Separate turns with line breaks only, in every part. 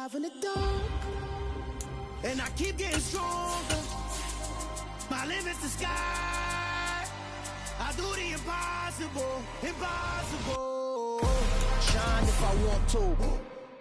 alive in the dark, and I keep getting stronger. My limit's the sky. I do the impossible, impossible. Shine if I want to.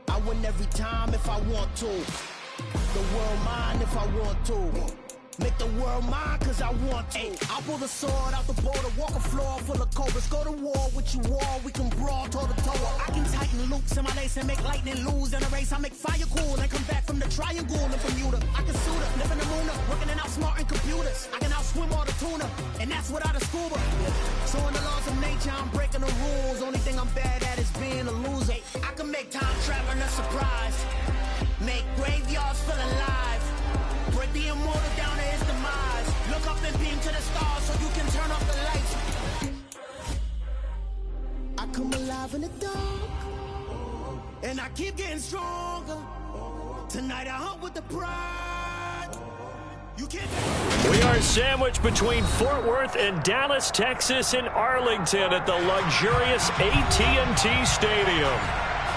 I win every time if I want to. The world mine if I want to. Make the world mine cause I want to. I pull the sword out the border, walk a floor full of cobras. Go to war with you all, we can brawl toe to toe. I can tighten loops in my lace and make lightning lose in a race. I make fire cool and come back from the triangle in Bermuda. I can suit up, live in the moon up, working and outsmarting computers. I can outswim all the tuna, and that's without a scuba. So in the laws of nature, I'm breaking the rules. Only thing I'm bad at is being a loser. I can make time traveling a surprise, make graveyards feel alive. Break the immortal down to his demise. Look up and beam to the stars so you can turn off the lights. I come alive in the dark, and I keep getting stronger. Tonight I hunt with the pride. You can't.
We are sandwiched between Fort Worth and Dallas, Texas, in Arlington at the luxurious AT&T Stadium.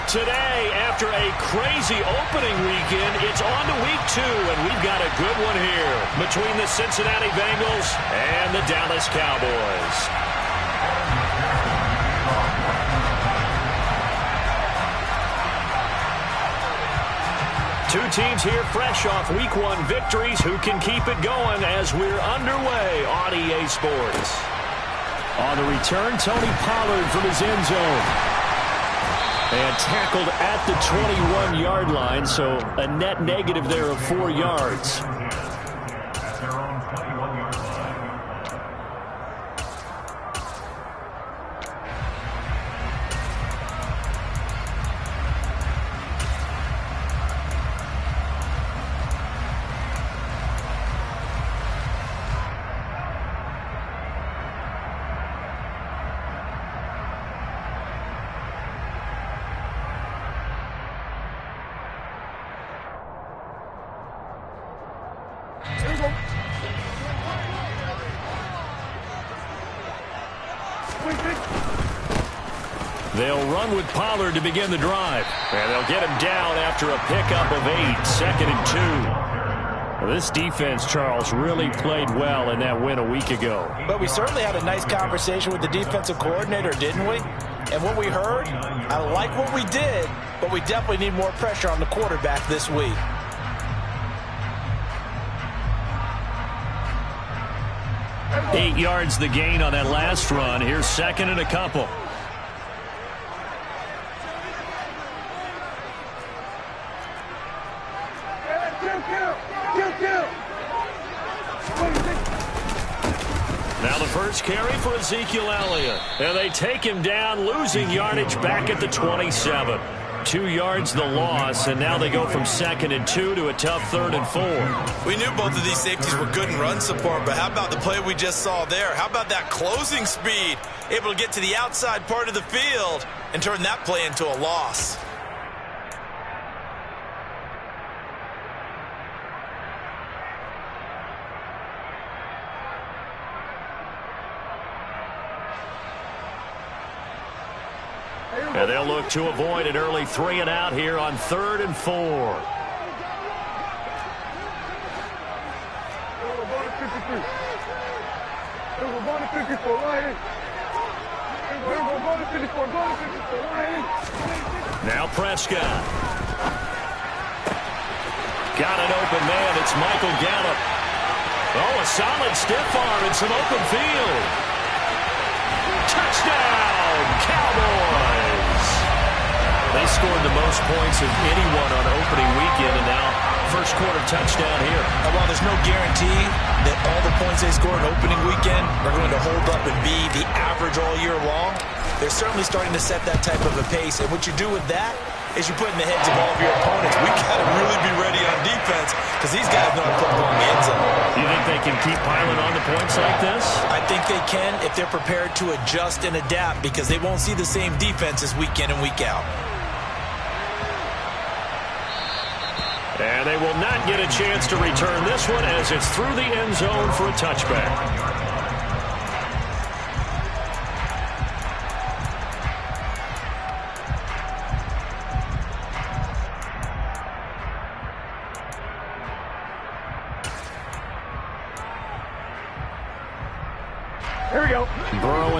Today, after a crazy opening weekend, it's on to week 2, and we've got a good one here between the Cincinnati Bengals and the Dallas Cowboys. Two teams here fresh off week 1 victories who can keep it going as we're underway on EA Sports. On the return, Tony Pollard from his end zone. And tackled at the 21-yard line, so a net negative there of 4 yards. They'll run with Pollard to begin the drive. And they'll get him down after a pickup of 8, 2nd and 2. Well, this defense, Charles, really played well in that win a week ago.
But we certainly had a nice conversation with the defensive coordinator, didn't we? And what we heard, I like what we did, but we definitely need more pressure on the quarterback this week.
Eight yards the gain on that last run. Here's 2nd and a couple. Now the first carry for Ezekiel Elliott. And they take him down, losing yardage back at the 27. 2 yards the loss, and now they go from 2nd and 2 to a tough 3rd and 4.
We knew both of these safeties were good in run support, but how about the play we just saw there? How about that closing speed? Able to get to the outside part of the field and turn that play into a loss.
And they'll look to avoid an early 3 and out here on 3rd and 4. Now Prescott. Got an open man. It's Michael Gallup. Oh, a solid stiff arm and some open field. Touchdown, Cowboys! They scored the most points of anyone on opening weekend, and now first quarter touchdown here.
And while there's no guarantee that all the points they scored opening weekend are going to hold up and be the average all year long, they're certainly starting to set that type of a pace. And what you do with that is you put in the heads of all of your opponents, we got to really be ready on defense because these guys know how to put the ball in the end zone.
You think they can keep piling on the points like this?
I think they can if they're prepared to adjust and adapt because they won't see the same defenses week in and week out.
And they will not get a chance to return this one as it's through the end zone for a touchback.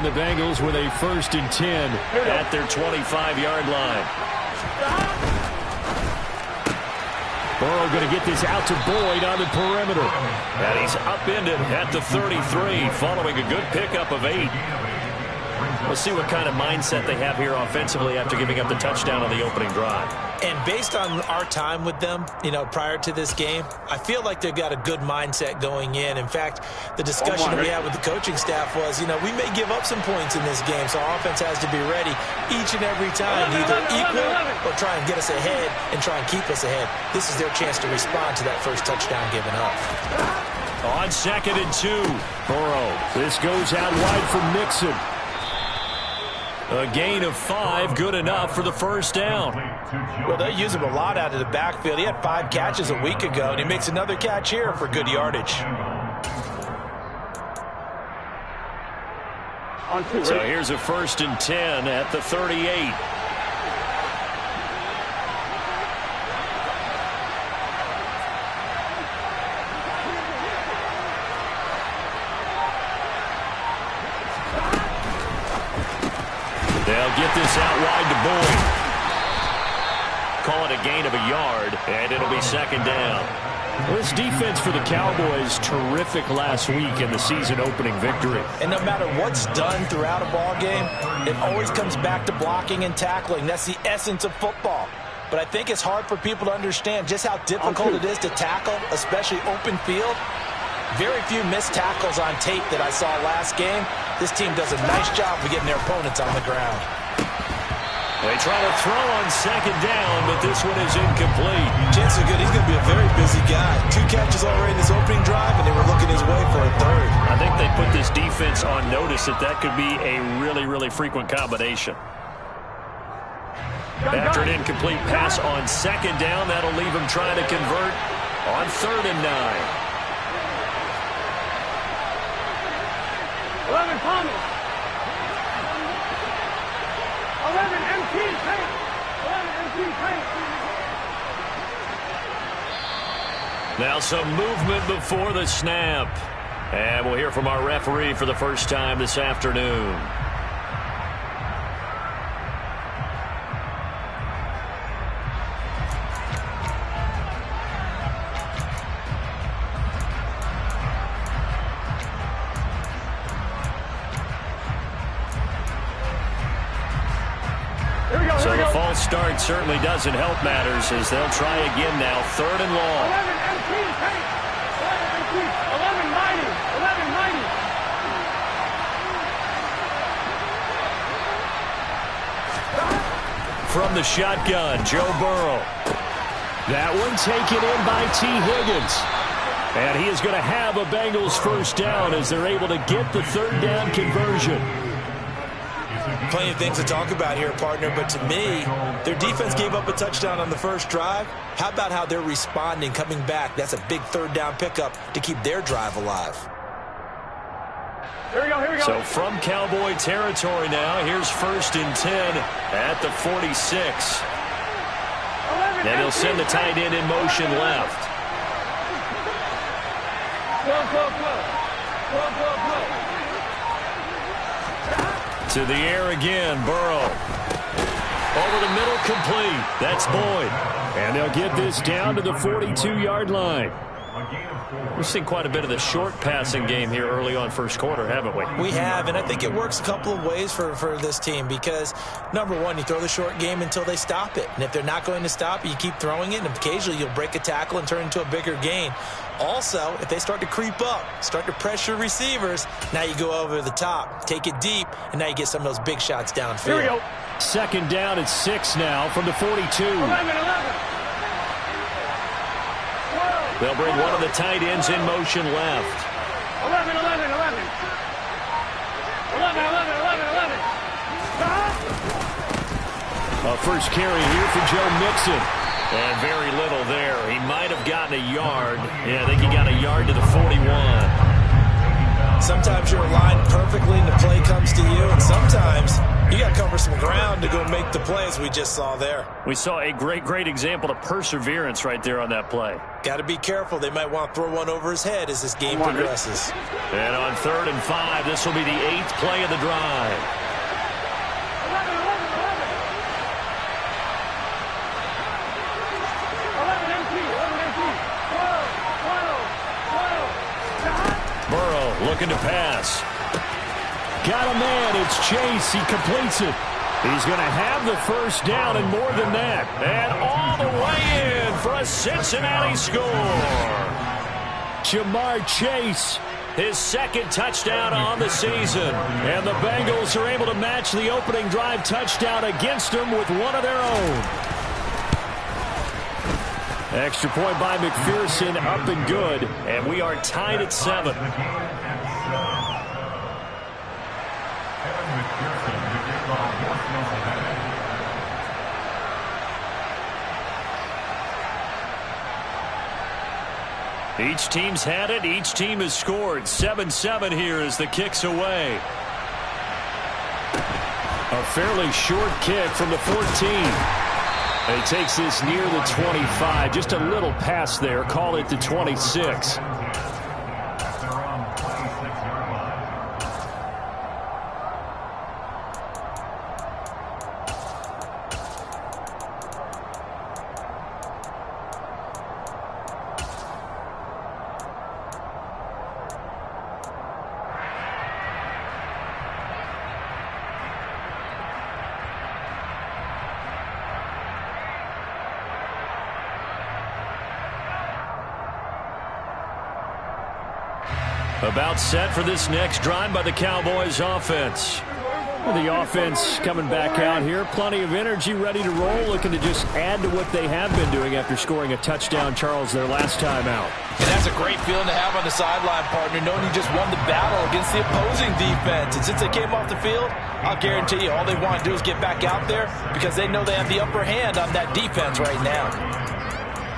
and the Bengals with a 1st and 10 at their 25-yard line. Burrow going to get this out to Boyd on the perimeter. And he's upended at the 33 following a good pickup of 8. We'll see what kind of mindset they have here offensively after giving up the touchdown on the opening drive.
And based on our time with them, prior to this game, I feel like they've got a good mindset going in. In fact, the discussion we had with the coaching staff was, we may give up some points in this game, so our offense has to be ready each and every time, either equal or try and get us ahead and try and keep us ahead. This is their chance to respond to that first touchdown given up.
On 2nd and 2, Burrow. This goes out wide for Mixon. A gain of 5, good enough for the first down.
Well, they use him a lot out of the backfield. He had 5 catches a week ago, and he makes another catch here for good yardage.
So here's a 1st and 10 at the 38. They'll get this out wide to Boyd. Call it a gain of a yard, and it'll be 2nd down. Well, this defense for the Cowboys, terrific last week in the season-opening victory.
And no matter what's done throughout a ball game, it always comes back to blocking and tackling. That's the essence of football. But I think it's hard for people to understand just how difficult it is to tackle, especially open field. Very few missed tackles on tape that I saw last game. This team does a nice job of getting their opponents on the ground.
They try to throw on 2nd down, but this one is incomplete.
Chances are good. He's going to be a very busy guy. 2 catches already in his opening drive, and they were looking his way for a 3rd.
I think they put this defense on notice that could be a really, really frequent combination. After an incomplete pass on 2nd down, that'll leave him trying to convert on 3rd and 9.
11 Thomas. 11 MT Tank. 11 MT Tank.
Now some movement before the snap. And we'll hear from our referee for the first time this afternoon. So the false start certainly doesn't help matters as they'll try again now. 3rd and long.
11 MT Tank. 11 MT. 11 Mighty. 11 Mighty.
From the shotgun, Joe Burrow. That one taken in by T. Higgins. And he is going to have a Bengals 1st down as they're able to get the 3rd down conversion.
Plenty of things to talk about here, partner, but to me, their defense gave up a touchdown on the first drive. How about how they're responding, coming back? That's a big 3rd down pickup to keep their drive alive.
Here we go.
So from Cowboy territory now, here's 1st and 10 at the 46. And he'll send the tight end in motion left. To the air again, Burrow. Over the middle, complete. That's Boyd. And they'll get this down to the 42-yard line. We've seen quite a bit of the short passing game here early on first quarter, haven't we?
We have, and I think it works a couple of ways for this team because, number one, you throw the short game until they stop it. And if they're not going to stop it, you keep throwing it, and occasionally you'll break a tackle and turn it into a bigger gain. Also, if they start to creep up, start to pressure receivers, now you go over the top, take it deep, and now you get some of those big shots downfield.
Here we go. 2nd down at 6 now from the 42.
11.
They'll bring one of the tight ends in motion left.
11. 11.
A first carry here for Joe Mixon. And very little there. He might have gotten a yard. Yeah, I think he got a yard to the 41.
Sometimes you're aligned perfectly and the play comes to you, and sometimes you got to cover some ground
to go make the plays we just saw there.
We saw a great example of perseverance right there on that play.
Got to be careful. They might want to throw one over his head as this game progresses.
And on 3rd and 5, this will be the 8th play of the drive. Burrow looking to pass. Got a man. It's Chase. He completes it. He's going to have the first down and more than that. And all the way in for a Cincinnati score. Jamar Chase, his 2nd touchdown on the season. And the Bengals are able to match the opening drive touchdown against them with one of their own. Extra point by McPherson, up and good. And we are tied at 7. Each team's had it. Each team has scored. 7-7 here as the kick's away. A fairly short kick from the 14. And he takes this near the 25. Just a little pass there. Call it the 26. About set for this next drive by the Cowboys offense. The offense coming back out here. Plenty of energy, ready to roll, looking to just add to what they have been doing after scoring a touchdown, Charles, their last time out.
And that's a great feeling to have on the sideline, partner, knowing you just won the battle against the opposing defense. And since they came off the field, I'll guarantee you all they want to do is get back out there because they know they have the upper hand on that defense right now.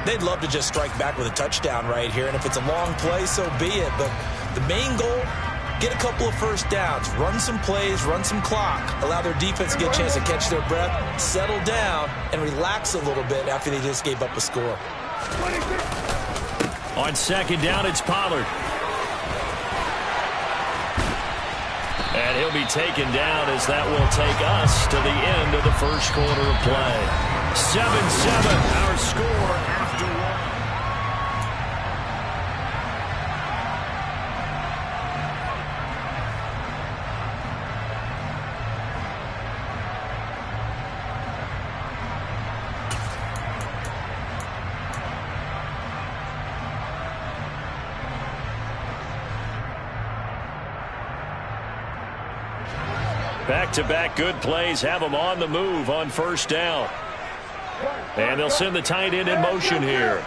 They'd love to just strike back with a touchdown right here, and if it's a long play, so be it. But the main goal, get a couple of first downs, run some plays, run some clock, allow their defense to get a chance to catch their breath, settle down, and relax a little bit after they just gave up a score.
On 2nd down, it's Pollard. And he'll be taken down as that will take us to the end of the first quarter of play. 7-7, our score after 1. Back-to-back good plays have them on the move on 1st down. And they'll send the tight end in motion here.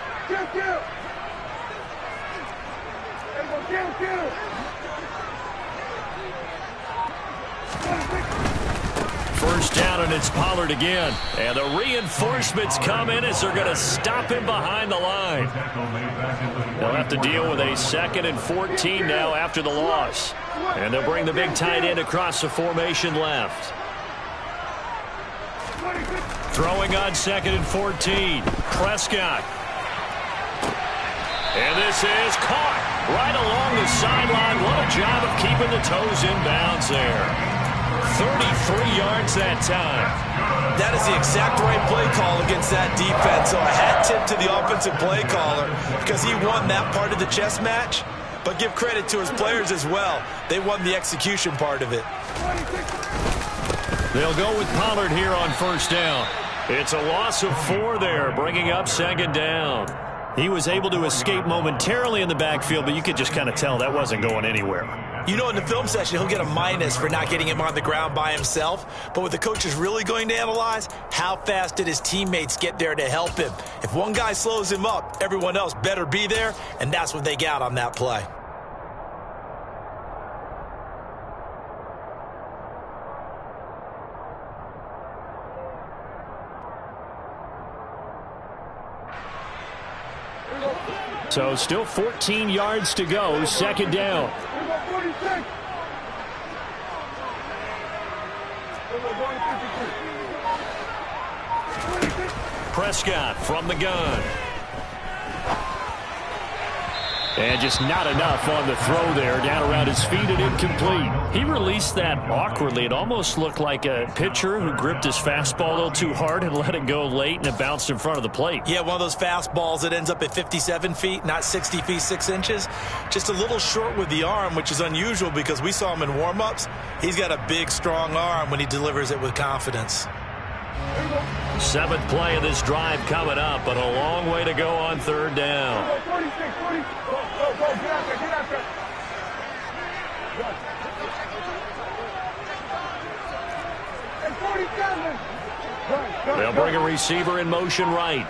First down, and it's Pollard again. And the reinforcements come in as they're going to stop him behind the line. They'll have to deal with a 2nd and 14 now after the loss. And they'll bring the big tight end across the formation left. Throwing on 2nd and 14. Prescott. And this is caught right along the sideline. What a job of keeping the toes in bounds there. 33 yards that time.
That is the exact right play call against that defense. So a hat tip to the offensive play caller because he won that part of the chess match. But give credit to his players as well. They won the execution part of it.
They'll go with Pollard here on 1st down. It's a loss of 4 there, bringing up 2nd down. He was able to escape momentarily in the backfield, but you could just kind of tell that wasn't going anywhere.
You know, in the film session, he'll get a minus for not getting him on the ground by himself. But what the coach is really going to analyze, how fast did his teammates get there to help him? If one guy slows him up, everyone else better be there, and that's what they got on that play.
So still 14 yards to go, 2nd down. Prescott from the gun. And just not enough on the throw there. Down around his feet and incomplete. He released that awkwardly. It almost looked like a pitcher who gripped his fastball a little too hard and let it go late, and it bounced in front of the plate.
Yeah, one of those fastballs that ends up at 57 feet, not 60 feet, 6 inches. Just a little short with the arm, which is unusual because we saw him in warm-ups. He's got a big, strong arm when he delivers it with confidence.
7th play of this drive coming up, but a long way to go on 3rd down. They'll bring a receiver in motion right.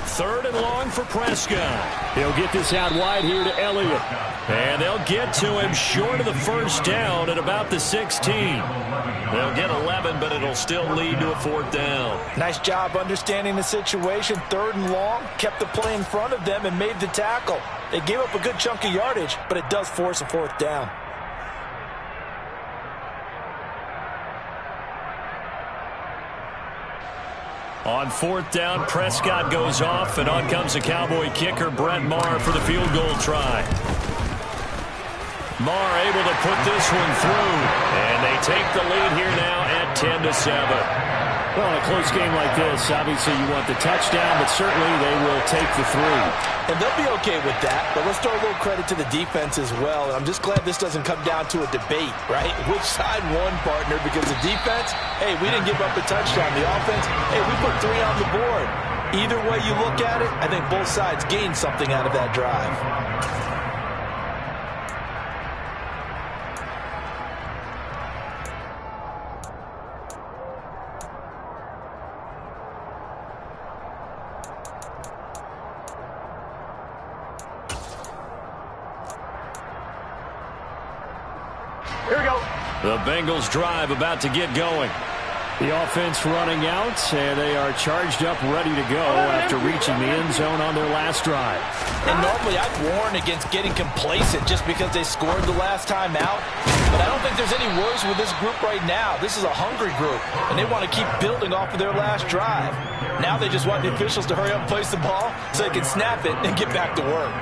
3rd and long for Prescott. He'll get this out wide here to Elliott. And they'll get to him short of the 1st down at about the 16. They'll get 11, but it'll still lead to a 4th down.
Nice job understanding the situation. 3rd and long, kept the play in front of them and made the tackle. They gave up a good chunk of yardage, but it does force a 4th down.
On 4th down, Prescott goes off, and on comes the Cowboy kicker, Brett Maher, for the field goal try. Maher able to put this one through, and they take the lead here now at 10-7. Well, in a close game like this, obviously you want the touchdown, but certainly they will take the 3.
And they'll be okay with that, but let's throw a little credit to the defense as well. And I'm just glad this doesn't come down to a debate, right? Which side won, partner? Because the defense, hey, we didn't give up a touchdown. The offense, hey, we put 3 on the board. Either way you look at it, I think both sides gained something out of that drive.
The Bengals drive about to get going. The offense running out, and they are charged up, ready to go after reaching the end zone on their last drive.
And normally I'd warn against getting complacent just because they scored the last time out. But I don't think there's any worries with this group right now. This is a hungry group, and they want to keep building off of their last drive. Now they just want the officials to hurry up and place the ball so they can snap it and get back to work.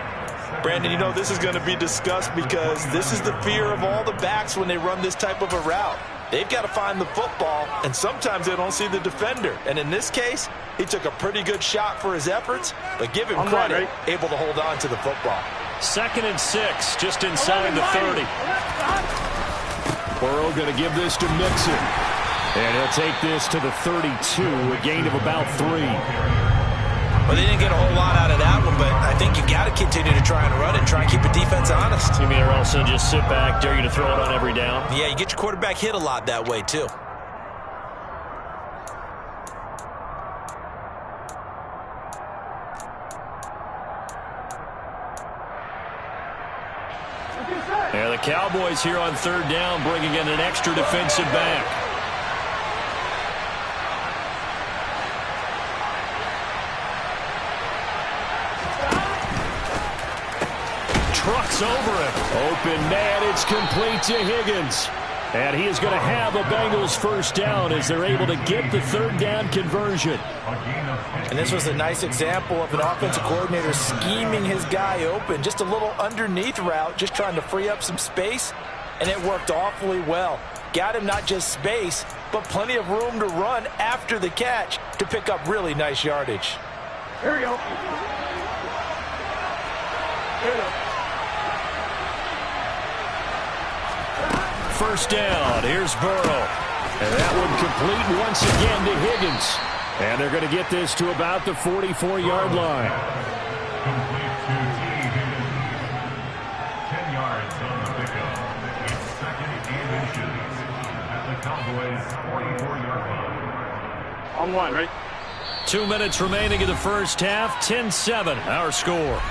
Brandon, you know this is going to be discussed because this is the fear of all the backs when they run this type of a route. They've got to find the football, and sometimes they don't see the defender. And in this case, he took a pretty good shot for his efforts, but give him credit, able to hold on to the football.
2nd and 6, just inside the 30. Burrow going to give this to Mixon. And he'll take this to the 32, a gain of about 3.
Well, they didn't get a whole lot out of that one, but I think you got to continue to try and run and try and keep the defense honest.
You mean or also just sit back, dare you to throw it on every down?
Yeah, you get your quarterback hit a lot that way, too.
Yeah, the Cowboys here on 3rd down, bringing in an extra defensive back. Trucks over it. Open man, it's complete to Higgins. And he is going to have a Bengals 1st down as they're able to get the 3rd down conversion.
And this was a nice example of an offensive coordinator scheming his guy open. Just a little underneath route, just trying to free up some space. And it worked awfully well. Got him not just space, but plenty of room to run after the catch to pick up really nice yardage.
Here we go. Here we go.
1st down. Here's Burrow. And that one complete once again to Higgins. And they're going to get this to about the 44-yard line.
Complete to Higgins. 10 yards on the pickup. It's 2nd and inches at the Cowboys' 44-yard line.
On 1, right?
2 minutes remaining in the 1st half. 10-7, our score.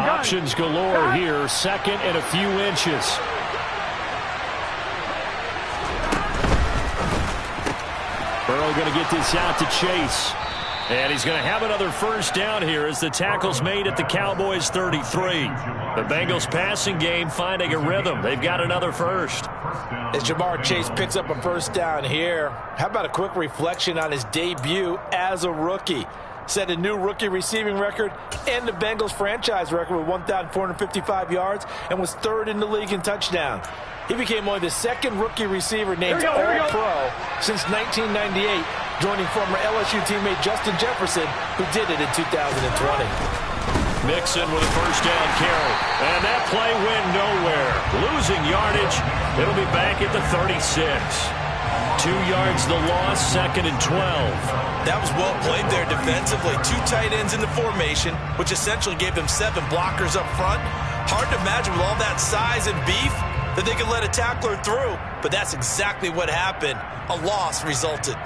Options galore here. Second and a few inches. Burrow going to get this out to Chase. And he's going to have another first down here as the tackle's made at the Cowboys 33. The Bengals passing game finding a rhythm. They've got another first.
As Jamar Chase picks up a first down here, how about a quick reflection on his debut as a rookie? Set a new rookie receiving record and the Bengals franchise record with 1,455 yards and was third in the league in touchdown. He became only the second rookie receiver named All-Pro since 1998, joining former LSU teammate Justin Jefferson, who did it in 2020.
Mixon with a first down carry. And that play went nowhere. Losing yardage. It'll be back at the 36. 2 yards the loss, second and 12.
That was well played there defensively. 2 tight ends in the formation, which essentially gave them 7 blockers up front. Hard to imagine with all that size and beef that they could let a tackler through, but that's exactly what happened. A loss resulted.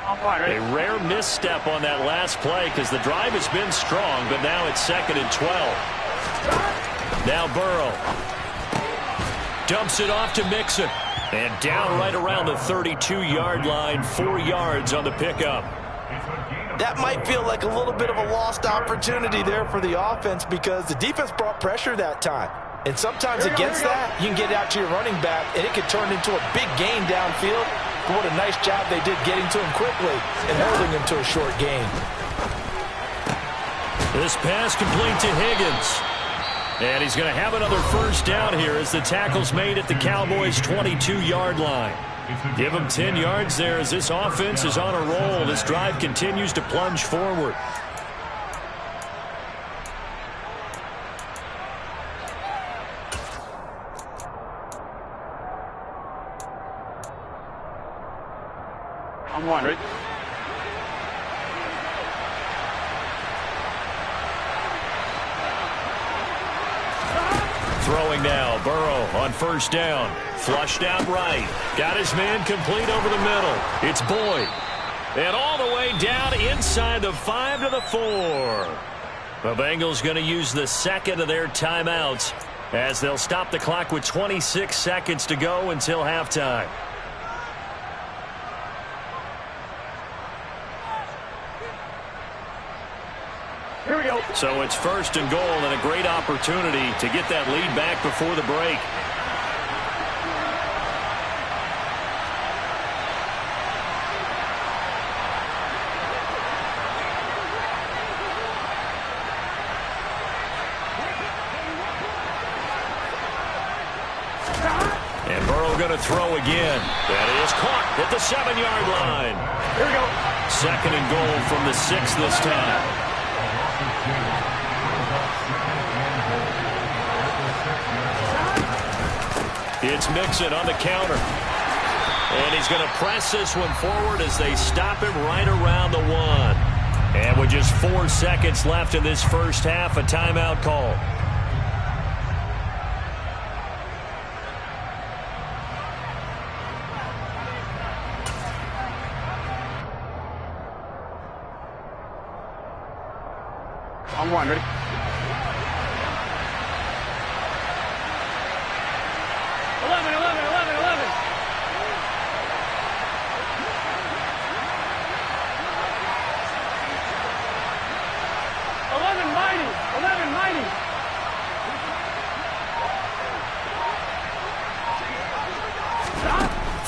A rare misstep on that last play because the drive has been strong, but now it's second and 12. Now Burrow dumps it off to Mixon. And down right around the 32-yard line, 4 yards on the pickup.
That might feel like a little bit of a lost opportunity there for the offense because the defense brought pressure that time. And sometimes against that, you can get out to your running back, and it could turn into a big gain downfield. But what a nice job they did getting to him quickly and holding him to a short gain.
This pass complete to Higgins. And he's going to have another first down here as the tackle's made at the Cowboys' 22-yard line. Give him 10 yards there as this offense is on a roll. This drive continues to plunge forward.
I'm wondering.
Throwing now, Burrow on first down. Flushed out right. Got his man complete over the middle. It's Boyd. And all the way down inside the 5 to the 4. The Bengals going to use the second of their timeouts as they'll stop the clock with 26 seconds to go until halftime.
Here we go.
So it's first and goal and a great opportunity to get that lead back before the break. And Burrow going to throw again. That is caught at the 7-yard line.
Here we go.
Second and goal from the 6 this time. It's Mixon on the counter. And he's going to press this one forward as they stop him right around the 1. And with just 4 seconds left in this first half, a timeout call.
I'm wondering.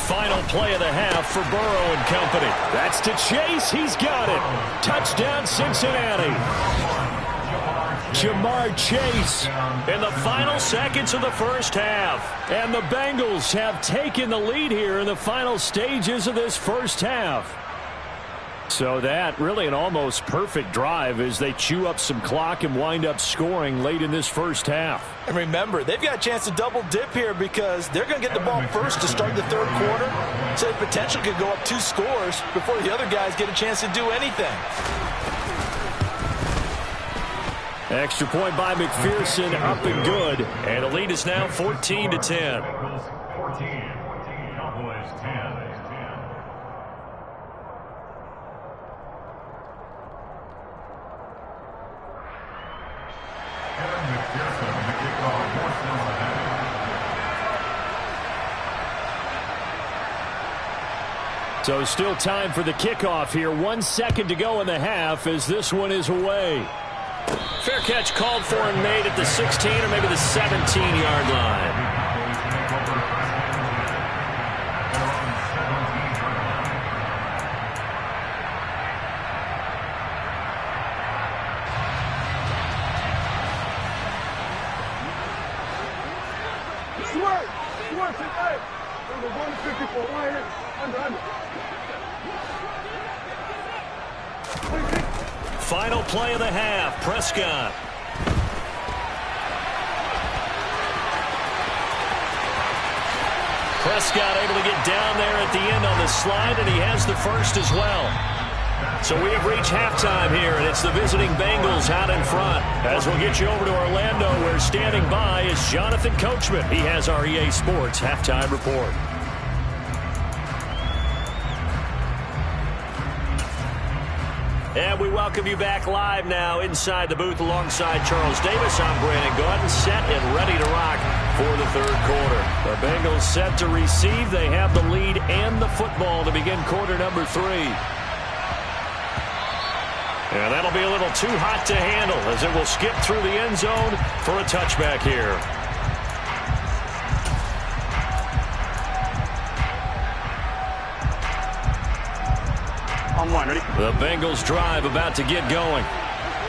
Final play of the half for Burrow and company. That's to Chase. He's got it. Touchdown, Cincinnati. Jamar Chase in the final seconds of the first half. And the Bengals have taken the lead here in the final stages of this first half. So that really an almost perfect drive as they chew up some clock and wind up scoring late in this first half.
And remember, they've got a chance to double dip here because they're going to get the ball first to start the third quarter. So the potential could go up 2 scores before the other guys get a chance to do anything.
Extra point by McPherson, up and good. And the lead is now 14-10.
14, Cowboys 10.
So still time for the kickoff here. 1 second to go in the half as this one is away. Fair catch called for and made at the 16 or maybe the 17-yard line. Final play of the half, Prescott. Prescott able to get down there at the end on the slide, and he has the first as well. So we have reached halftime here, and it's the visiting Bengals out in front. As we'll get you over to Orlando, where standing by is Jonathan Coachman. He has our EA Sports halftime report. And we welcome you back live now inside the booth alongside Charles Davis. I'm Brandon Gordon, set and ready to rock for the third quarter. The Bengals set to receive. They have the lead and the football to begin quarter number 3. And that'll be a little too hot to handle as it will skip through the end zone for a touchback here. The Bengals drive about to get going.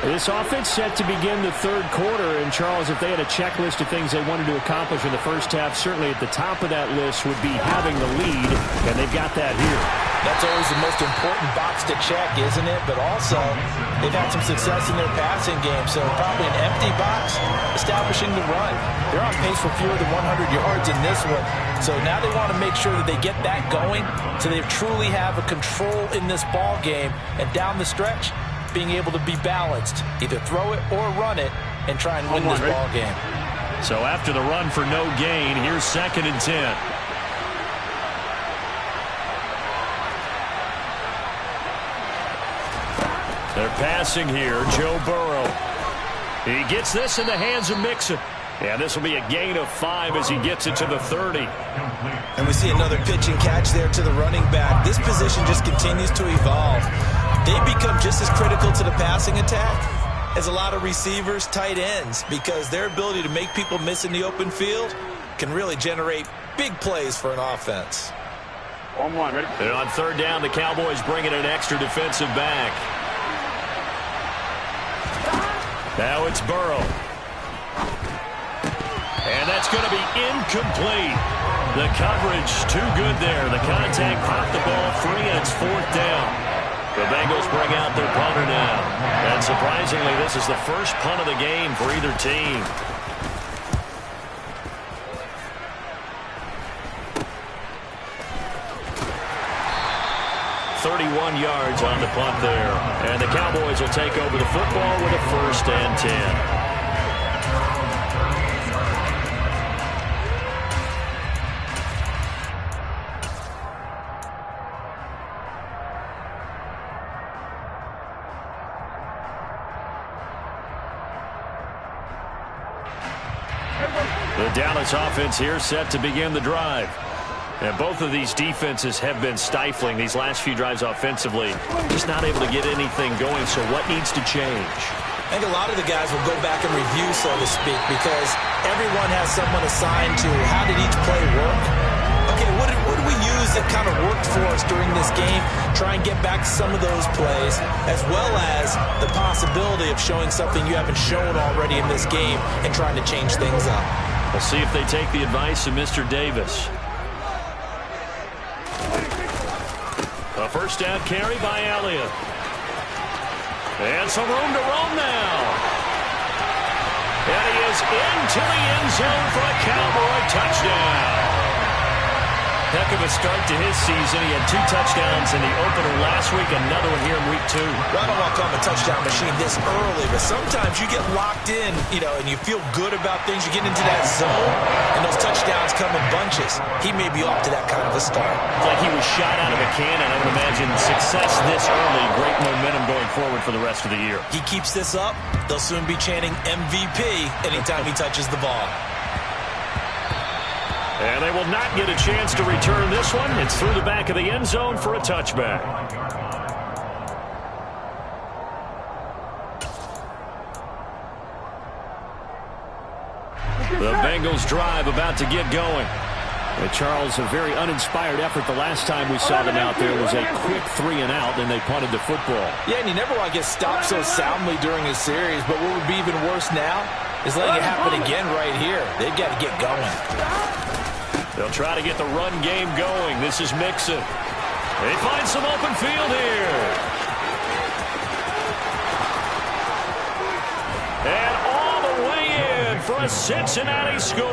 This offense set to begin the third quarter. And, Charles, if they had a checklist of things they wanted to accomplish in the first half, certainly at the top of that list would be having the lead, and they've got that here.
That's always the most important box to check, isn't it? But also, they've had some success in their passing game, so probably an empty box, establishing the run. They're on pace for fewer than 100 yards in this one, so now they want to make sure that they get that going so they truly have a control in this ball game, and down the stretch, being able to be balanced, either throw it or run it, and try and win this ball game.
So after the run for no gain, here's 2nd and 10. They're passing here. Joe Burrow. He gets this in the hands of Mixon. And this will be a gain of 5 as he gets it to the 30.
And we see another pitch and catch there to the running back. This position just continues to evolve. They become just as critical to the passing attack as a lot of receivers, tight ends, because their ability to make people miss in the open field can really generate big plays for an offense.
On one, ready?
And on 3rd down, the Cowboys bring in an extra defensive back. Now it's Burrow. And that's going to be incomplete. The coverage too good there. The contact popped the ball free, and it's 4th down. The Bengals bring out their punter now. And surprisingly, this is the first punt of the game for either team. .31 yards on the punt there. And the Cowboys will take over the football with a 1st and 10. The Dallas offense here set to begin the drive. And both of these defenses have been stifling these last few drives offensively. Just not able to get anything going, so what needs to change?
I think a lot of the guys will go back and review, so to speak, because everyone has someone assigned to how did each play work. Okay, what did we use that kind of worked for us during this game? Try and get back to some of those plays, as well as the possibility of showing something you haven't shown already in this game and trying to change things up.
We'll see if they take the advice of Mr. Davis. A 1st down carry by Elliott. And some room to roam now. And he is into the end zone for a Cowboy touchdown. Heck of a start to his season. He had 2 touchdowns in the opener last week, another one here in week 2.
Well, I don't want to call him a touchdown machine this early, but sometimes you get locked in, and you feel good about things. You get into that zone, and those touchdowns come in bunches. He may be off to that kind of a start.
It's like he was shot out of a cannon. I would imagine success this early, great momentum going forward for the rest of the year.
He keeps this up, they'll soon be chanting MVP anytime he touches the ball.
And they will not get a chance to return this one. It's through the back of the end zone for a touchback. The Bengals drive about to get going. Charles, a very uninspired effort. The last time we saw them out there was a quick 3-and-out, and they punted the football.
Yeah, and you never want to get stopped so soundly during a series, but what would be even worse now is letting it happen again right here. They've got to get going.
They'll try to get the run game going. This is Mixon. They find some open field here. And all the way in for a Cincinnati score.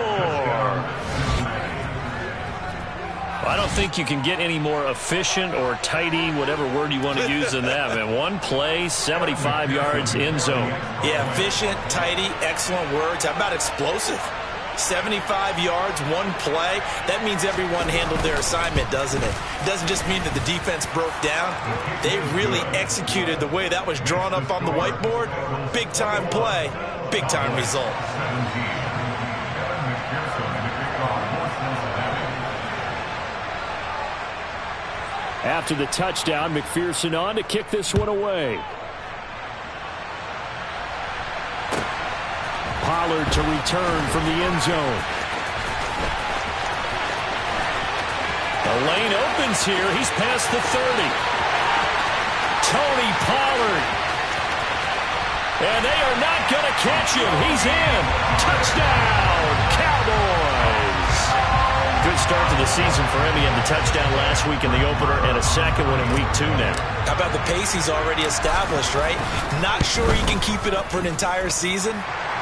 I don't think you can get any more efficient or tidy, whatever word you want to use in that, man. One play, 75 yards, end zone.
Yeah, efficient, tidy, excellent words. How about explosive? 75 yards, one play. That means everyone handled their assignment, doesn't it? It doesn't just mean that the defense broke down. They really executed the way that was drawn up on the whiteboard. Big-time play, big-time result.
After the touchdown, McPherson on to kick this one away. Pollard to return from the end zone. The lane opens here. He's past the 30. Tony Pollard. And they are not going to catch him. He's in. Touchdown, Cowboys. Good start to the season for him. He had the touchdown last week in the opener and a second one in week 2 now.
How about the pace he's already established, right? Not sure he can keep it up for an entire season,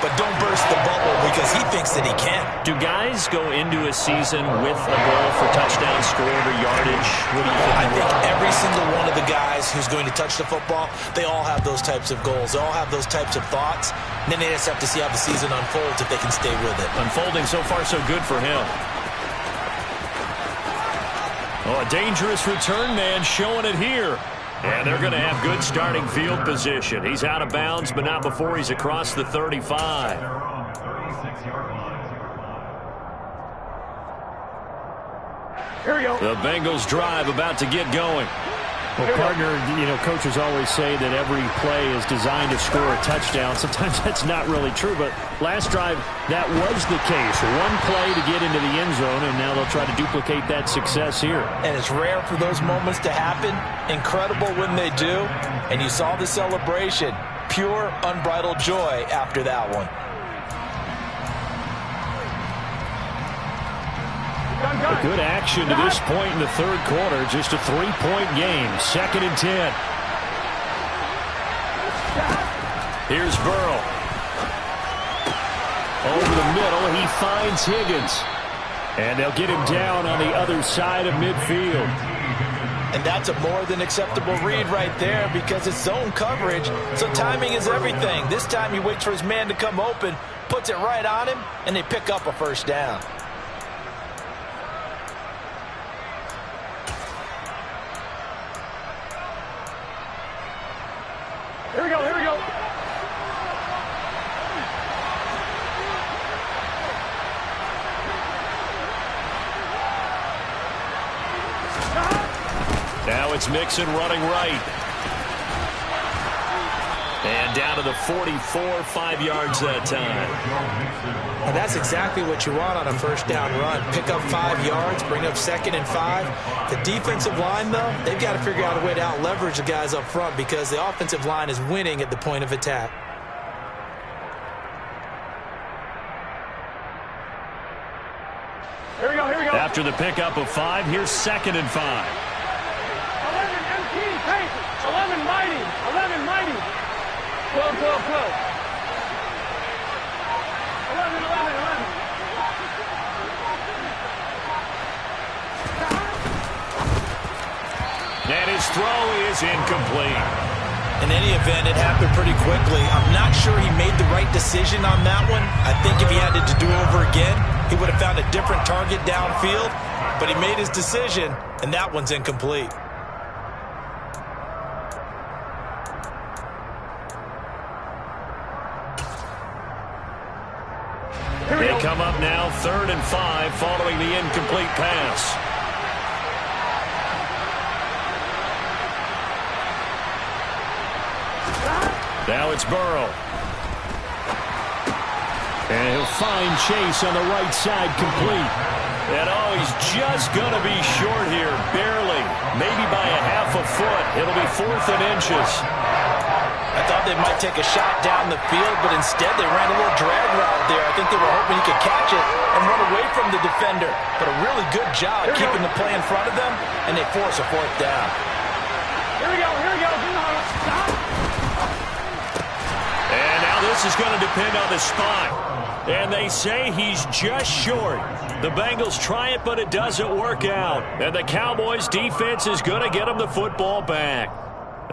but don't burst the bubble because he thinks that he can.
Do guys go into a season with a goal for touchdown scored or yardage? What do you think?
I think every single one of the guys who's going to touch the football, they all have those types of goals. They all have those types of thoughts. And then they just have to see how the season unfolds if they can stay with it.
Unfolding so far so good for him. Oh, a dangerous return man showing it here. And they're going to have good starting field position. He's out of bounds, but not before he's across the 35.
Here we go.
The Bengals drive about to get going. Well, partner, coaches always say that every play is designed to score a touchdown. Sometimes that's not really true, but last drive, that was the case. One play to get into the end zone, and now they'll try to duplicate that success here.
And it's rare for those moments to happen. Incredible when they do. And you saw the celebration. Pure, unbridled joy after that one.
Good action to this point in the third quarter. Just a 3-point game. 2nd and 10. Here's Burrow. Over the middle, he finds Higgins. And they'll get him down on the other side of midfield.
And that's a more than acceptable read right there because it's zone coverage. So timing is everything. This time he waits for his man to come open, puts it right on him, and they pick up a first down.
Here we go, here we go.
Now it's Mixon running right. And down to the 44, 5 yards that time.
And that's exactly what you want on a first down run. Pick up 5 yards, bring up 2nd and 5. The defensive line, though, they've got to figure out a way to out-leverage the guys up front because the offensive line is winning at the point of attack.
Here we go, here we go.
After the pickup of 5, here's 2nd and 5.
11 empty, hey, 11 mighty, 11 mighty. 12, 12, 12. 11, 11, 11.
And his throw is incomplete.
In any event, it happened pretty quickly. I'm not sure he made the right decision on that one. I think if he had to do it over again, he would have found a different target downfield. But he made his decision, and that one's incomplete.
They come up now 3rd and 5 following the incomplete pass. Now it's Burrow. And he'll find Chase on the right side, complete. And he's just going to be short here, barely. Maybe by a half a foot. It'll be 4th and inches.
I thought they might take a shot down the field, but instead they ran a little drag route there. I think they were hoping he could catch it and run away from the defender. But a really good job keeping the play in front of them, and they force a 4th down.
Here we go. Stop.
And now this is going to depend on the spot. And they say he's just short. The Bengals try it, but it doesn't work out. And the Cowboys' defense is going to get them the football back.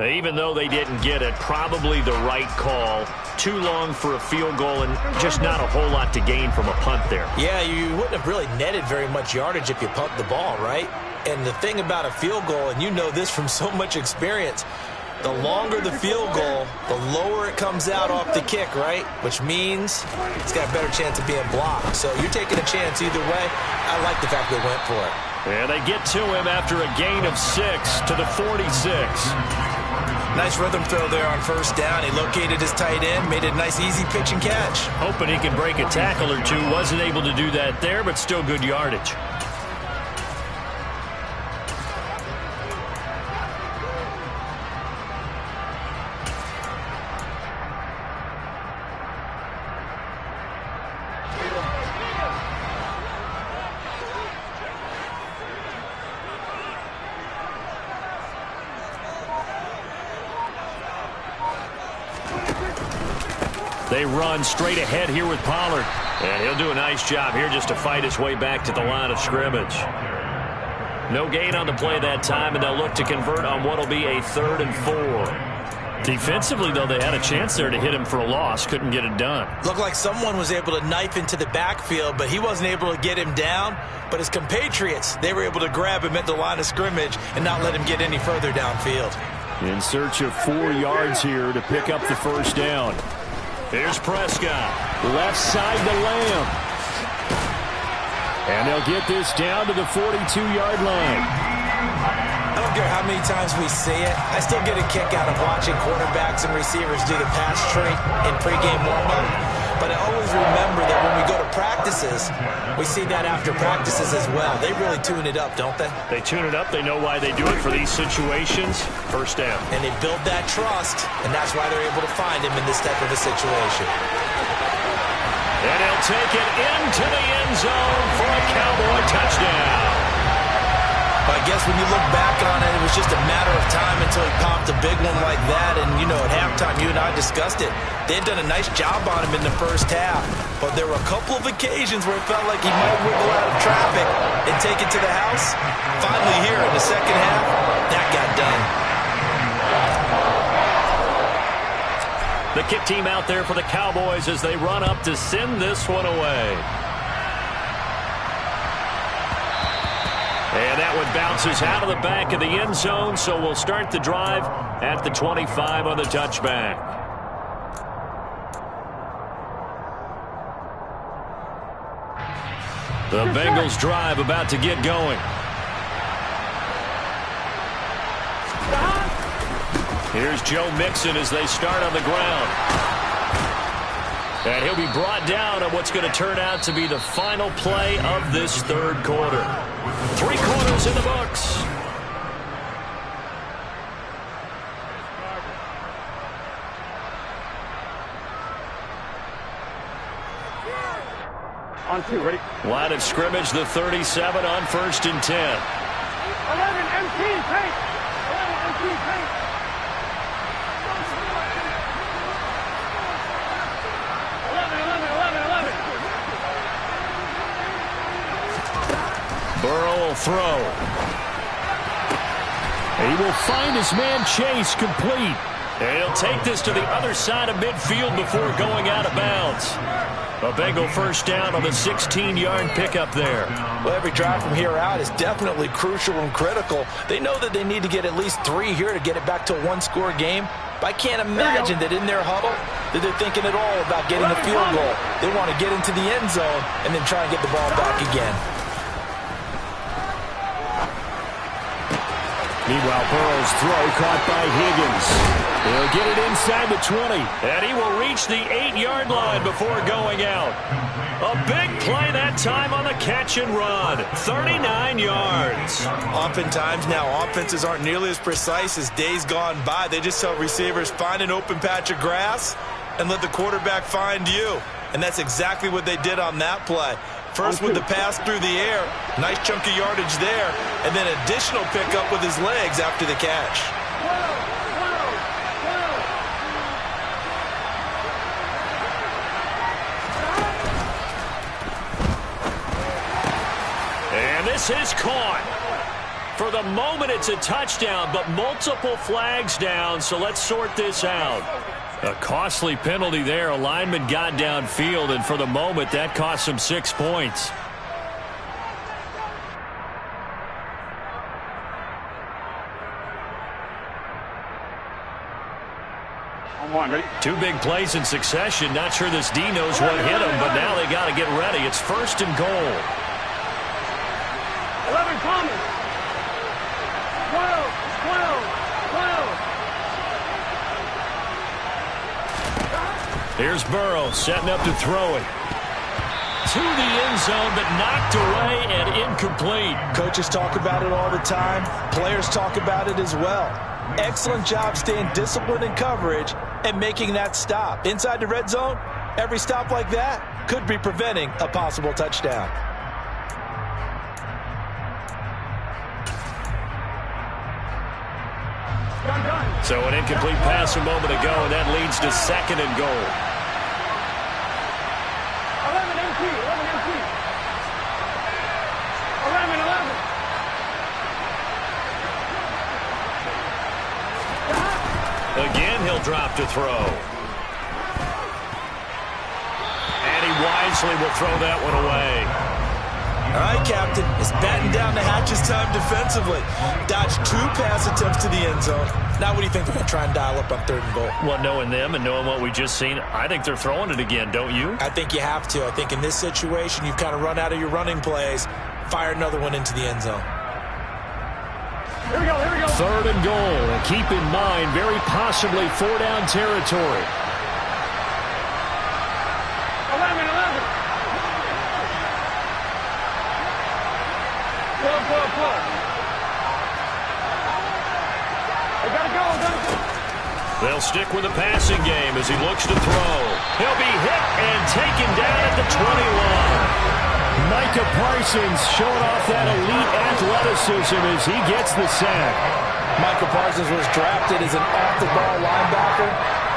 Even though they didn't get it, probably the right call. Too long for a field goal and just not a whole lot to gain from a punt there.
Yeah, you wouldn't have really netted very much yardage if you pumped the ball, right? And the thing about a field goal, and you know this from so much experience, the longer the field goal, the lower it comes out off the kick, right? Which means it's got a better chance of being blocked. So you're taking a chance either way. I like the fact they went for it.
And they get to him after a gain of 6 to the 46.
Nice rhythm throw there on 1st down. He located his tight end, made a nice easy pitch and catch.
Hoping he can break a tackle or two. Wasn't able to do that there, but still good yardage. They run straight ahead here with Pollard. And he'll do a nice job here just to fight his way back to the line of scrimmage. No gain on the play that time, and they'll look to convert on what will be a 3rd and 4. Defensively, though, they had a chance there to hit him for a loss. Couldn't get it done.
Looked like someone was able to knife into the backfield, but he wasn't able to get him down. But his compatriots, they were able to grab him at the line of scrimmage and not let him get any further downfield.
In search of 4 yards here to pick up the 1st down. Here's Prescott. Left side to Lamb. And they'll get this down to the 42-yard line.
I don't care how many times we see it. I still get a kick out of watching quarterbacks and receivers do the pass tree in pregame warm-up. But I always remember that when we go to practices, we see that after practices as well. They really tune it up, don't they?
They tune it up. They know why they do it for these situations. 1st down.
And they build that trust, and that's why they're able to find him in this type of a situation.
And he'll take it into the end zone for a Cowboy touchdown.
I guess when you look back on it, it was just a matter of time until he popped a big one like that. And, you know, at halftime, you and I discussed it. They had done a nice job on him in the 1st half. But there were a couple of occasions where it felt like he might wiggle out of traffic and take it to the house. Finally here in the 2nd half, that got done.
The kick team out there for the Cowboys as they run up to send this one away. And that one bounces out of the back of the end zone, so we'll start the drive at the 25 on the touchback. The Bengals drive about to get going. Here's Joe Mixon as they start on the ground. And he'll be brought down on what's going to turn out to be the final play of this 3rd quarter. 3 quarters in the books.
On 2, ready?
Line of scrimmage, the 37 on 1st and 10.
11 empty, paint. 11 empty, paint.
Burrow will throw. He will find his man Chase complete. And he'll take this to the other side of midfield before going out of bounds. A Bengal 1st down on the 16-yard pickup there.
Well, every drive from here out is definitely crucial and critical. They know that they need to get at least 3 here to get it back to a 1-score game. But I can't imagine that in their huddle, that they're thinking at all about getting a field goal. They want to get into the end zone and then try and get the ball back again.
Meanwhile, Burrow's throw caught by Higgins. He'll get it inside the 20. And he will reach the 8-yard line before going out. A big play that time on the catch and run. 39 yards.
Oftentimes now, offenses aren't nearly as precise as days gone by. They just tell receivers, find an open patch of grass and let the quarterback find you. And that's exactly what they did on that play. First with the pass through the air, nice chunk of yardage there, and then additional pickup with his legs after the catch.
And this is caught. For the moment, it's a touchdown, but multiple flags down, so let's sort this out. A costly penalty there. A lineman got downfield, and for the moment, that cost him 6 points. Two big plays in succession. Not sure this D knows what hit him, but now they got to get ready. It's 1st and goal.
11 coming. 12, 12, 12.
Here's Burrow setting up to throw it. To the end zone, but knocked away and incomplete.
Coaches talk about it all the time. Players talk about it as well. Excellent job staying disciplined in coverage and making that stop. Inside the red zone, every stop like that could be preventing a possible touchdown.
So an incomplete pass a moment ago, and that leads to 2nd and goal.
11 MT, 11 MT. 11, 11.
Again, he'll drop to throw. And he wisely will throw that one away.
All right, Captain, it's batten down the hatches time defensively. Dodged 2 pass attempts to the end zone. Now what do you think they're going to try and dial up on 3rd and goal?
Well, knowing them and knowing what we just seen, I think they're throwing it again, don't you?
I think you have to. I think in this situation, you've kind of run out of your running plays. Fire another one into the end zone.
Here we go, here we go.
3rd and goal. And keep in mind, very possibly 4-down territory.
11, 11. 12, 12, 12. They gotta go,
They'll stick with the passing game as he looks to throw. He'll be hit and taken down at the 21. Micah Parsons showing off that elite athleticism as he gets the sack.
Micah Parsons was drafted as an off-the-ball linebacker,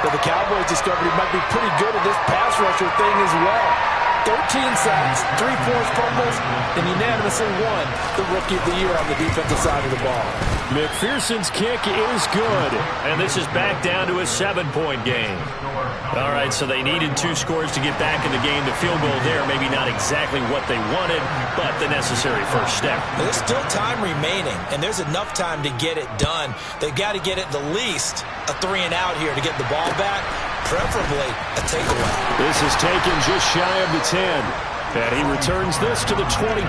but the Cowboys discovered he might be pretty good at this pass rusher thing as well. 13 sacks, 3 forced fumbles, and unanimously won the Rookie of the Year on the defensive side of the ball.
McPherson's kick is good, and this is back down to a 7-point game. All right, so they needed 2 scores to get back in the game. The field goal there, maybe not exactly what they wanted, but the necessary first step.
There's still time remaining, and there's enough time to get it done. They've got to get at the least a 3-and-out here to get the ball back, preferably a takeaway.
This is taken just shy of the 10, and he returns this to the 22.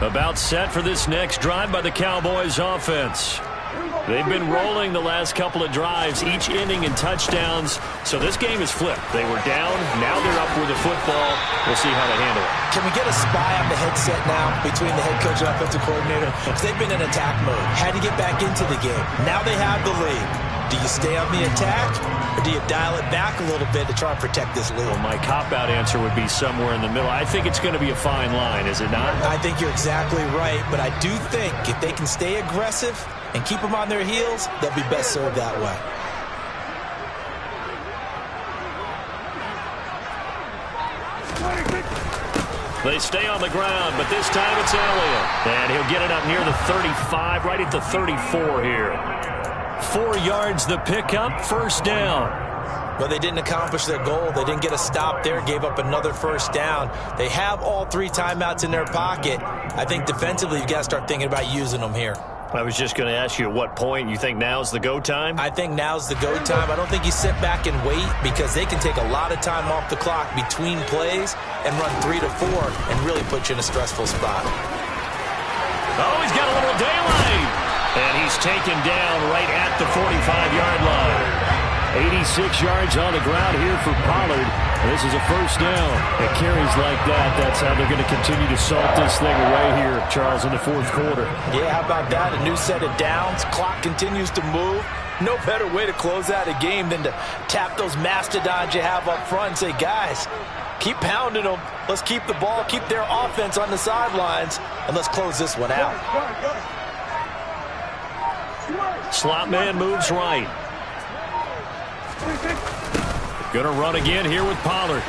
About set for this next drive by the Cowboys offense. They've been rolling the last couple of drives, each inning in touchdowns. So this game is flipped. They were down. Now they're up with the football. We'll see how they handle it.
Can we get a spy on the headset now between the head coach and offensive coordinator? Because they've been in attack mode. Had to get back into the game. Now they have the lead. Do you stay on the attack, or do you dial it back a little bit to try and protect this lead?
Well, my cop-out answer would be somewhere in the middle. I think it's going to be a fine line, is it not?
I think you're exactly right, but I do think if they can stay aggressive and keep them on their heels, they'll be best served that way.
They stay on the ground, but this time it's Elliott. And he'll get it up near the 35, right at the 34 here. 4 yards the pickup, first down.
Well, they didn't accomplish their goal. They didn't get a stop there, gave up another first down. They have all 3 timeouts in their pocket. I think defensively you've got to start thinking about using them here.
I was just going to ask you at what point you think now's the go time?
I think now's the go time. I don't think you sit back and wait because they can take a lot of time off the clock between plays and run 3 to 4 and really put you in a stressful spot.
Oh, he's got a little daylight. And he's taken down right at the 45-yard line. 86 yards on the ground here for Pollard. This is a first down. At carries like that, that's how they're going to continue to salt this thing away here, Charles, in the fourth quarter.
Yeah, how about that? A new set of downs. Clock continues to move. No better way to close out a game than to tap those mastodons you have up front and say, guys, keep pounding them. Let's keep the ball, keep their offense on the sidelines, and let's close this one out.
Slot man moves right. Going to run again here with Pollard.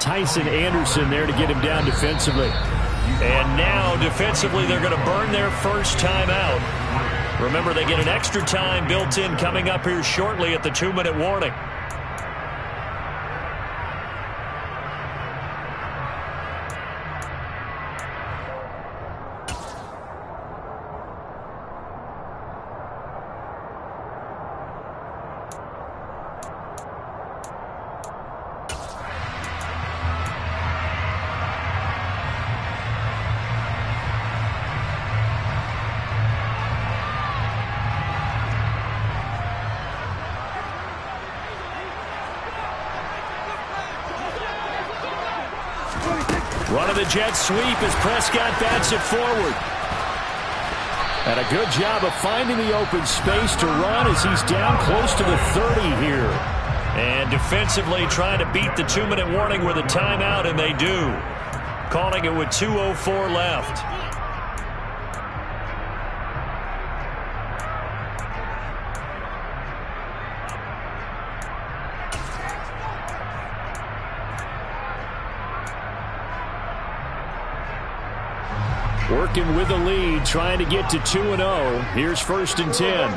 Tyson Anderson there to get him down defensively. And now defensively they're going to burn their first time out. Remember, they get an extra time built in coming up here shortly at the 2-minute warning. Running the jet sweep as Prescott bats it forward. And a good job of finding the open space to run as he's down close to the 30 here. And defensively trying to beat the 2-minute warning with a timeout, and they do. Calling it with 2:04 left. Working with the lead, trying to get to 2-0. Here's 1st and 10.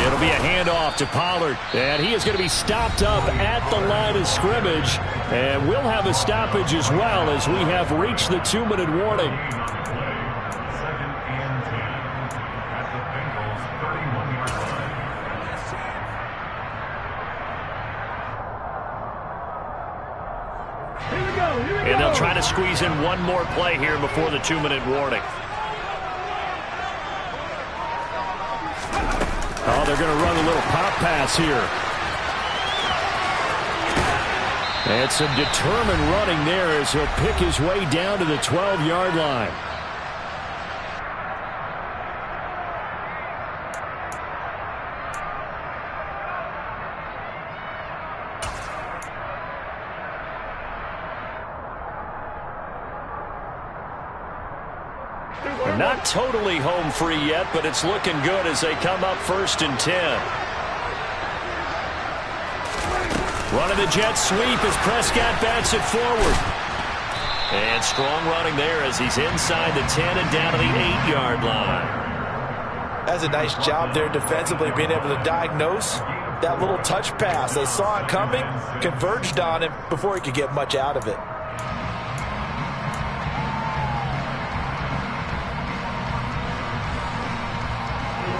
It'll be a handoff to Pollard. And he is going to be stopped up at the line of scrimmage. And we'll have a stoppage as well as we have reached the 2-minute warning.
2nd and 10 at the Bengals 31-yard line.
And they'll try to squeeze in one more play here before the 2-minute warning. Oh, they're going to run a little pop pass here. And some determined running there as he'll pick his way down to the 12-yard line. Not totally home free yet, but it's looking good as they come up 1st and 10. Running the jet sweep as Prescott bats it forward. And strong running there as he's inside the 10 and down to the 8-yard line.
That's a nice job there defensively, being able to diagnose that little touch pass. They saw it coming, converged on him before he could get much out of it.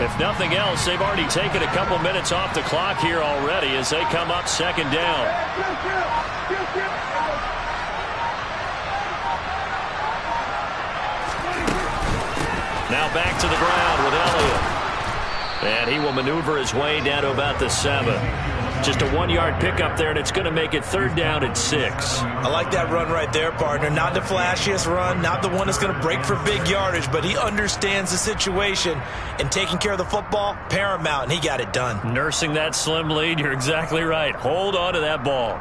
If nothing else, they've already taken a couple minutes off the clock here already as they come up 2nd down. Now back to the ground with Elliott. And he will maneuver his way down to about the 7. Just a 1-yard pickup there, and it's going to make it 3rd down at 6.
I like that run right there, partner. Not the flashiest run, not the one that's going to break for big yardage, but he understands the situation, and taking care of the football, paramount, and he got it done.
Nursing that slim lead, you're exactly right. Hold on to that ball.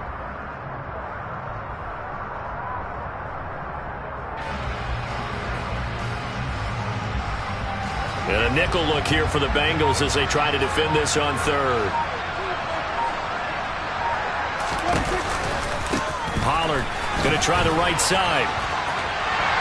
And a nickel look here for the Bengals as they try to defend this on 3rd. Pollard going to try the right side.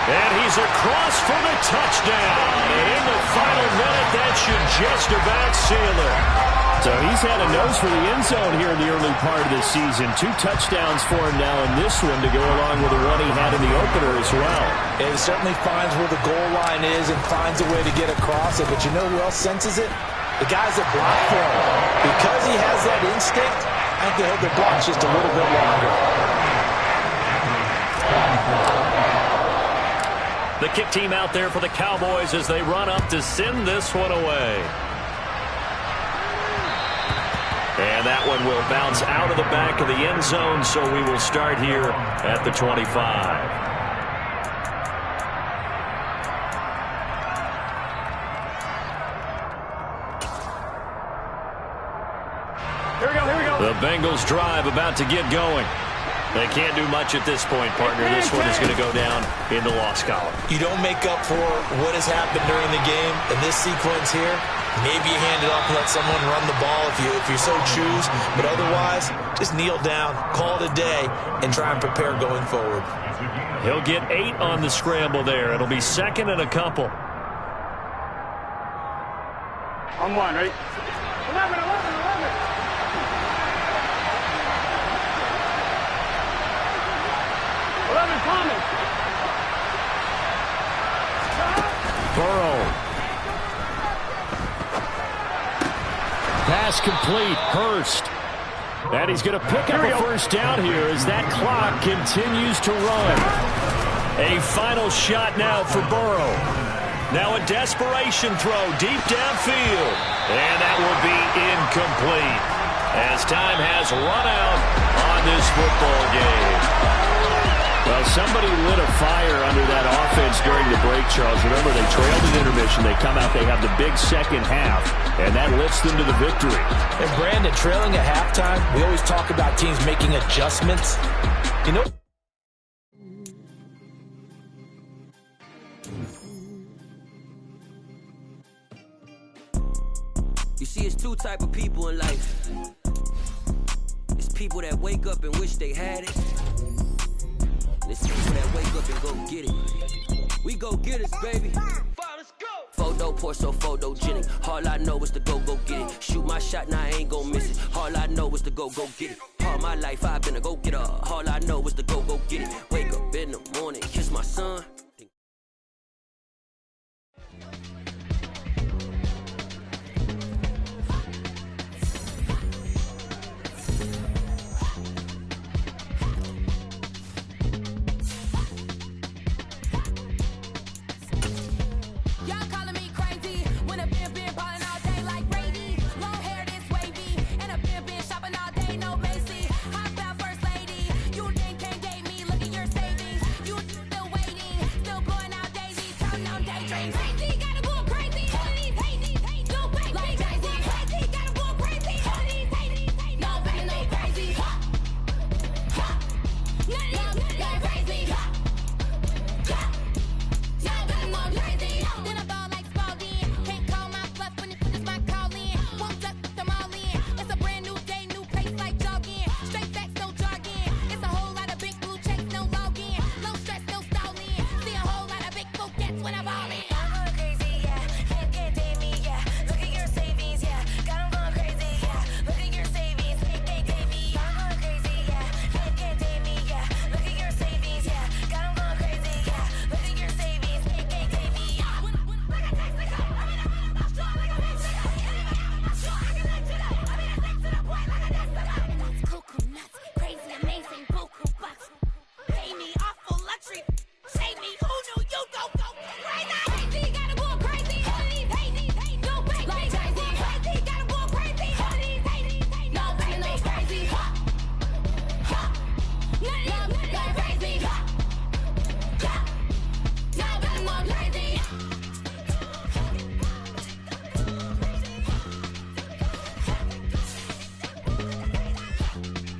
And he's across for the touchdown. And in the final minute, that should just about seal it.
So he's had a nose for the end zone here in the early part of the season. 2 touchdowns for him now in this one to go along with the one he had in the opener as well.
He certainly finds where the goal line is and finds a way to get across it. But you know who else senses it? The guys that block for him. Because he has that instinct, I think they hold their blocks just a little bit longer.
The kick team out there for the Cowboys as they run up to send this one away. And that one will bounce out of the back of the end zone, so we will start here at the 25.
Here we go.
The Bengals drive about to get going. They can't do much at this point, partner. This one is going to go down in the loss column.
You don't make up for what has happened during the game. In this sequence here, maybe you hand it off and let someone run the ball if you so choose. But otherwise, just kneel down, call it a day, and try and prepare going forward.
He'll get 8 on the scramble there. It'll be second and a couple.
On one, right? 11. Coming.
Burrow. Pass complete. Hurst. And he's going to pick up a first down here as that clock continues to run.
A final shot now for Burrow. Now a desperation throw deep downfield. And that will be incomplete as time has run out on this football game.
Well, somebody lit a fire under that offense during the break, Charles. Remember, they trailed in intermission. They come out, they have the big second half, and that lifts them to the victory.
And, Brandon, trailing at halftime, we always talk about teams making adjustments. You know,
you see, it's 2 type of people in life. It's people that wake up and wish they had it. It's people that wake up and go get it. We go get it, baby. Let's go. Photo poor, so photogenic. All I know is to go get it. Shoot my shot, now I ain't gon' miss it. All I know is to go get it. All my life I've been a go-getter. All I know is to go get it.